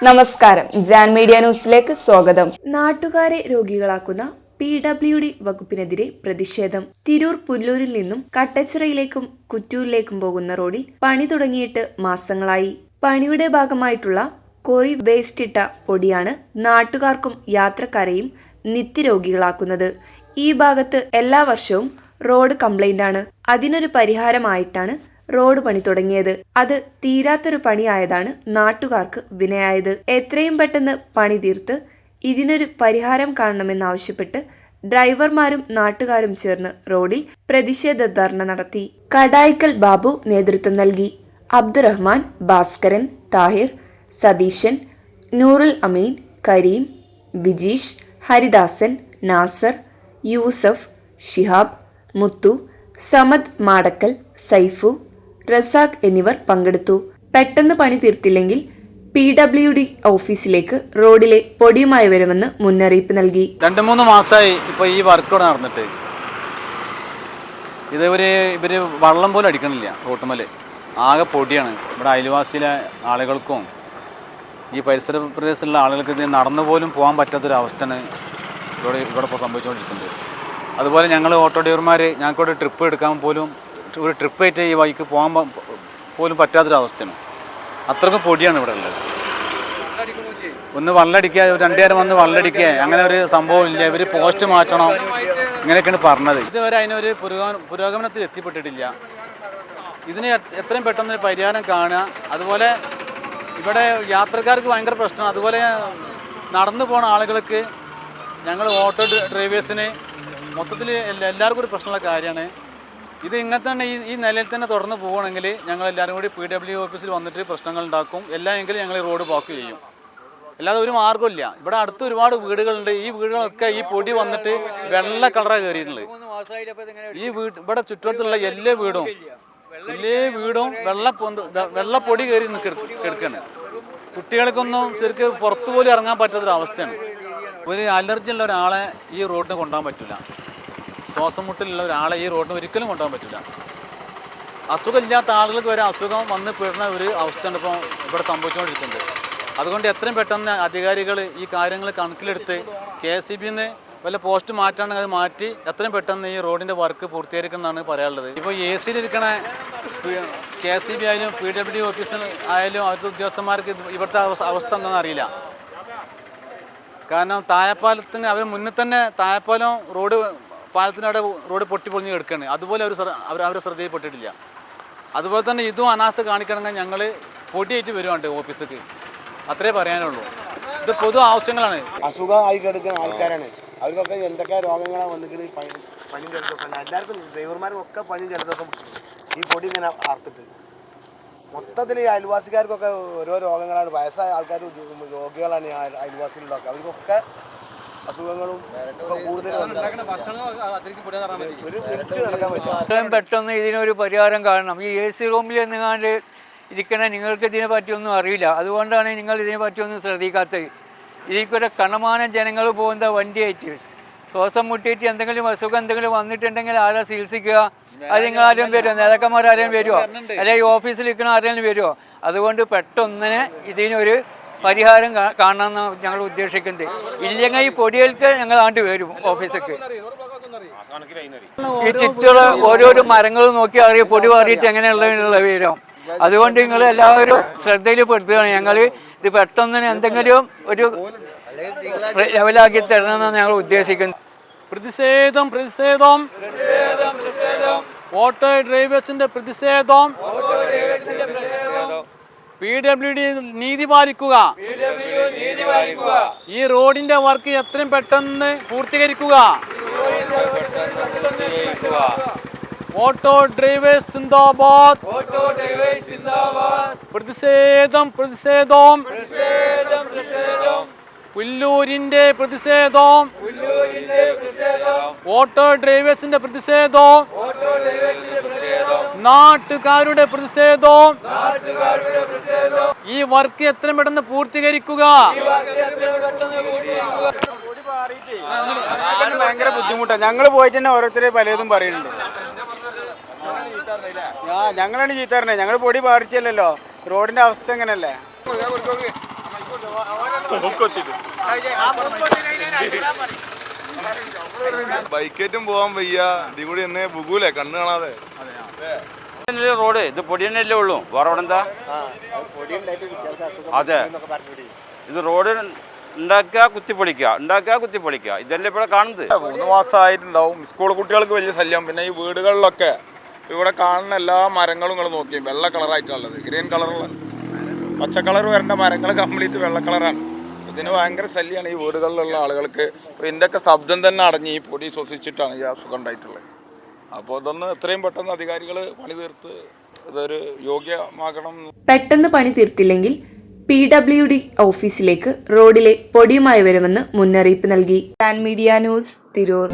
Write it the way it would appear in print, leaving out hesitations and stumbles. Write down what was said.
നമസ്കാരം, ജാൻ മീഡിയ ന്യൂസിലേക്ക് സ്വാഗതം. നാട്ടുകാരെ രോഗികളാക്കുന്ന PWD വകുപ്പിനെതിരെ പ്രതിഷേധം. തിരൂർ പുല്ലൂരിൽ നിന്നും കട്ടച്ചിറയിലേക്കും കുറ്റൂരിലേക്കും പോകുന്ന റോഡിൽ പണി തുടങ്ങിയിട്ട് മാസങ്ങളായി. പണിയുടെ ഭാഗമായിട്ടുള്ള കൊറി വേസ്റ്റിട്ട പൊടിയാണ് നാട്ടുകാർക്കും യാത്രക്കാരെയും നിത്യരോഗികളാക്കുന്നത്. ഈ ഭാഗത്ത് എല്ലാ വർഷവും റോഡ് കംപ്ലൈന്റാണ്. അതിനൊരു പരിഹാരമായിട്ടാണ് റോഡ് പണി തുടങ്ങിയത്. അത് തീരാത്തൊരു പണിയായതാണ് നാട്ടുകാർക്ക് വിനയായത്. എത്രയും പെട്ടെന്ന് പണി തീർത്ത് ഇതിനൊരു പരിഹാരം കാണണമെന്നാവശ്യപ്പെട്ട് ഡ്രൈവർമാരും നാട്ടുകാരും ചേർന്ന് റോഡിൽ പ്രതിഷേധ ധർണ നടത്തി. കടായിക്കൽ ബാബു നേതൃത്വം നൽകി. അബ്ദുറഹ്മാൻ, ഭാസ്കരൻ, താഹിർ, സതീശൻ, നൂറുൽ അമീൻ, കരീം, ബിജീഷ്, ഹരിദാസൻ, നാസർ, യൂസഫ്, ഷിഹാബ്, മുത്തു, സമദ് മാടക്കൽ, സൈഫു, റസാഖ് എന്നിവർ പങ്കെടുത്തു. പെട്ടെന്ന് പണി തീർത്തില്ലെങ്കിൽ PWD ഓഫീസിലേക്ക് റോഡിലെ പൊടിയുമായി വരുമെന്ന് മുന്നറിയിപ്പ് നൽകി. 2-3 മാസമായി ഇപ്പോൾ ഈ വർക്ക് നടന്നിട്ട് ഇവര് വള്ളം പോലും അടിക്കണില്ല. റോട്ടുമല് ആകെ പൊടിയാണ്. ഇവിടെ അയൽവാസിയിലെ ആളുകൾക്കും ഈ പരിസര പ്രദേശത്തുള്ള ആളുകൾക്ക് ഇത് നടന്നു പോലും പോകാൻ പറ്റാത്തൊരവസ്ഥയാണ് ഇവിടെ ഇപ്പോൾ സംഭവിച്ചുകൊണ്ടിരിക്കുന്നത്. അതുപോലെ ഞങ്ങൾ ഓട്ടോ ഡ്രൈവർമാർ ഞങ്ങൾക്കൊരു ട്രിപ്പ് എടുക്കാൻ പോലും ഒരു ട്രിപ്പ് ആയിട്ട് ഈ വഴിക്ക് പോകാൻ പോലും പറ്റാത്തൊരവസ്ഥയാണ്. അത്രക്കും പൊടിയാണ് ഇവിടെ ഉള്ളത്. ഒന്ന് വള്ളടിക്കുക, 2 നേരം വന്ന് വള്ളടിക്കുക, അങ്ങനെ ഒരു സംഭവം ഇല്ല. ഇവർ പോസ്റ്റ് മാറ്റണം, ഇങ്ങനെയൊക്കെയാണ് പറഞ്ഞത്. ഇതുവരെ അതിനൊരു പുരോഗമനത്തിൽ എത്തിപ്പെട്ടിട്ടില്ല. ഇതിന് എത്രയും പെട്ടെന്ന് പരിഹാരം കാണുക. അതുപോലെ ഇവിടെ യാത്രക്കാർക്ക് ഭയങ്കര പ്രശ്നമാണ്. അതുപോലെ നടന്നു പോകുന്ന ആളുകൾക്ക്, ഞങ്ങൾ ഓട്ടോ ഡ്രൈവേഴ്സിന് മൊത്തത്തിൽ എല്ലാവർക്കും ഒരു പ്രശ്നമുള്ള കാര്യമാണ്. ഇത് ഇങ്ങനെ തന്നെ ഈ നിലയിൽ തന്നെ തുടർന്ന് പോവുകയാണെങ്കിൽ ഞങ്ങൾ എല്ലാവരും കൂടി PWD ഓഫീസിൽ വന്നിട്ട് പ്രശ്നങ്ങൾ ഉണ്ടാക്കും. എങ്കിലും ഞങ്ങൾ ഈ റോഡ് ബ്ലോക്ക് ചെയ്യും. അല്ലാതെ ഒരു മാർഗ്ഗമില്ല. ഇവിടെ അടുത്ത് ഒരുപാട് വീടുകളുണ്ട്. ഈ വീടുകളൊക്കെ ഈ പൊടി വന്നിട്ട് വെള്ള കളറാണ് കയറിയിട്ടുള്ളത്. ഇവിടെ ചുറ്റുവട്ടത്തുള്ള എല്ലാ വീടും വെള്ളപ്പൊടി കയറി കിടക്കുകയാണ്. കുട്ടികൾക്കൊന്നും ശരിക്കും പുറത്തു പോലും ഇറങ്ങാൻ പറ്റാത്തൊരവസ്ഥയാണ്. ഒരു അലർജി ഉള്ള ഒരാളെ ഈ റോഡിന് കൊണ്ടുപോകാൻ പറ്റില്ല. ശ്വാസം മുട്ടലുള്ള ഒരാളെ ഈ റോഡിന് ഒരിക്കലും കൊണ്ടുപോകാൻ പറ്റില്ല. അസുഖമില്ലാത്ത ആളുകൾക്ക് വരെ അസുഖം വന്ന് പെടുന്ന ഒരു അവസ്ഥയാണ് ഇപ്പോൾ ഇവിടെ സംഭവിച്ചുകൊണ്ടിരിക്കുന്നത്. അതുകൊണ്ട് എത്രയും പെട്ടെന്ന് അധികാരികൾ ഈ കാര്യങ്ങൾ കണക്കിലെടുത്ത് KSEBന്ന് വല്ല പോസ്റ്റ് മാറ്റാണെങ്കിൽ അത് മാറ്റി എത്രയും പെട്ടെന്ന് ഈ റോഡിൻ്റെ വർക്ക് പൂർത്തീകരിക്കണമെന്നാണ് പറയാനുള്ളത്. ഇപ്പോൾ AC-ലിരിക്കണ KSEB ആയാലും PWD ഓഫീസിൽ ആയാലും അവിടുത്തെ ഉദ്യോഗസ്ഥന്മാർക്ക് ഇവിടുത്തെ അവസ്ഥ എന്താണെന്ന് അറിയില്ല. കാരണം താഴെപ്പാലത്തിന് അവർ മുന്നിൽ തന്നെ താഴെപ്പാലം പാലത്തിനവിടെ റോഡ് പൊട്ടിപ്പൊളിഞ്ഞ് കിടക്കുകയാണ്. അതുപോലെ അവരെ ശ്രദ്ധയിൽപ്പെട്ടിട്ടില്ല. അതുപോലെ തന്നെ ഇതും അനാസ്ഥ കാണിക്കണമെങ്കിൽ ഞങ്ങൾ പൊടിയായിട്ട് വരുവാണ്ട് ഓഫീസിലേക്ക്. അത്രേ പറയാനുള്ളൂ. ഇത് പൊതു ആവശ്യങ്ങളാണ്. അസുഖമായി കിടക്കുന്ന ആൾക്കാരാണ്. അവർക്കൊക്കെ എന്തൊക്കെ രോഗങ്ങളാണ് വന്നിട്ട് പനിയും ജലദോഷം. എല്ലാവർക്കും ഡ്രൈവർമാർക്കൊക്കെ പനിയും ജലദോഷം പിടിച്ചു ഈ പൊടി ഇങ്ങനെ ആർത്തിട്ട്. മൊത്തത്തിൽ ഈ അയൽവാസിക്കാർക്കൊക്കെ ഓരോ രോഗങ്ങളാണ്. വയസ്സായ ആൾക്കാർ രോഗികളാണ് ഈ അയൽവാസികളിലൊക്കെ. അവർക്കൊക്കെ അസുഖങ്ങളും എത്രയും പെട്ടെന്ന് ഇതിനൊരു പരിഹാരം കാണണം. ഈ AC റൂമിൽ നിന്നാണ്ട് ഇരിക്കണ നിങ്ങൾക്ക് ഇതിനെ പറ്റിയൊന്നും അറിയില്ല. അതുകൊണ്ടാണ് നിങ്ങൾ ഇതിനെ പറ്റിയൊന്നും ശ്രദ്ധിക്കാത്തത്. ഇതിൽക്കൂടെ കണമാനം ജനങ്ങൾ പോകുന്ന വണ്ടിയായിട്ട് ശ്വാസം മുട്ടിയിട്ട് എന്തെങ്കിലും അസുഖം എന്തെങ്കിലും വന്നിട്ടുണ്ടെങ്കിൽ ആരാ ചികിത്സിക്കുക? അത് നിങ്ങളാരും വരുമോ? നേതാക്കന്മാരാരെയും വരുമോ? അല്ലെങ്കിൽ ഈ ഓഫീസിൽ നിൽക്കുന്ന ആരെങ്കിലും വരുമോ? അതുകൊണ്ട് പെട്ടെന്നിന് ഇതിനൊരു പരിഹാരം കാണാമെന്ന് ഞങ്ങൾ ഉദ്ദേശിക്കുന്നത്. ഇല്ലെങ്കിൽ ഈ പൊടികൾക്ക് ഞങ്ങൾ ആണ്ട് വരും ഓഫീസിലേക്ക്. ഈ ചുറ്റുള്ള ഓരോരോ മരങ്ങൾ നോക്കി അറിയാം പൊടി മാറിയിട്ട് എങ്ങനെയുള്ള വരും. അതുകൊണ്ട് നിങ്ങൾ എല്ലാവരും ശ്രദ്ധയിൽ പെടുത്തുകയാണ്. ഞങ്ങൾ ഇത് പെട്ടെന്ന് എന്തെങ്കിലും ഒരു ലെവലാക്കി തരണമെന്നാണ് ഞങ്ങൾ ഉദ്ദേശിക്കുന്നത്. പ്രതിഷേധം ഓട്ടോ ഡ്രൈവേഴ്സിന്റെ പ്രതിഷേധം. PWD നീതി പാലിക്കുക. ഈ റോഡിന്റെ വർക്ക് എത്രയും പെട്ടെന്ന് പൂർത്തീകരിക്കുക. ഓട്ടോ ഡ്രൈവേഴ്സ് സിന്ദാബാദ്. പ്രതിഷേധം പുല്ലൂരിന്റെ പ്രതിഷേധം. ഓട്ടോ ഡ്രൈവേഴ്സിന്റെ പ്രതിഷേധം. നാട്ടുകാരുടെ പ്രതിഷേധം. ഈ വർക്ക് എത്രയും പെട്ടെന്ന് പൂർത്തീകരിക്കുക. ഭയങ്കര ബുദ്ധിമുട്ടാണ്. ഞങ്ങൾ പോയിട്ട് തന്നെ ഓരോരുത്തരെ പലതും പറയുന്നുണ്ട്. ഞങ്ങളാണ് ചീത്തറിനെ. ഞങ്ങൾ പൊടി പാറിച്ചല്ലോ. റോഡിന്റെ അവസ്ഥ എങ്ങനെയല്ലേ? ബൈക്കേറ്റും പോവാൻ വയ്യ. ഇതിൽ കൂടി എന്നെ ബുഗൂലേ കണ്ണ് കാണാതെ. റോഡ് ഇത് പൊടി തന്നെയല്ലേ ഉള്ളൂ, വേറെ അവിടെ എന്താ? അതെ, ഇത് റോഡ് ഉണ്ടാക്കുക കുത്തിപ്പൊളിക്കുക ഇതല്ലേ ഇവിടെ കാണുന്നത്. 3 മാസമായിട്ടുണ്ടാവും. സ്കൂൾ കുട്ടികൾക്ക് വലിയ ശല്യം. പിന്നെ ഈ വീടുകളിലൊക്കെ ഇവിടെ കാണുന്ന എല്ലാ മരങ്ങളും നിങ്ങൾ നോക്കി വെള്ള കളറായിട്ടുള്ളത്, ഗ്രീൻ കളറുള്ള പച്ച കളർ വരേണ്ട മരങ്ങൾ കംപ്ലീറ്റ് വെള്ള കളറാണ്. ഇതിന് ഭയങ്കര ശല്യമാണ് ഈ വീടുകളിലുള്ള ആളുകൾക്ക്. ഇതിൻ്റെയൊക്കെ ശബ്ദം തന്നെ അടഞ്ഞ് ഈ പൊടി ശ്വസിച്ചിട്ടാണ് ഈ അസുഖം ഉണ്ടായിട്ടുള്ളത്. അപ്പോൾ ഇതൊന്ന് എത്രയും പെട്ടെന്ന് അധികാരികൾ പണി തീർത്ത് ഇതൊരു യോഗ്യമാകണം. പെട്ടെന്ന് പണി തീർത്തില്ലെങ്കിൽ PWD ഓഫീസിലേക്ക് റോഡിലെ പൊടിയുമായി വരുമെന്ന് മുന്നറിയിപ്പ് നൽകി. San media news Tirur.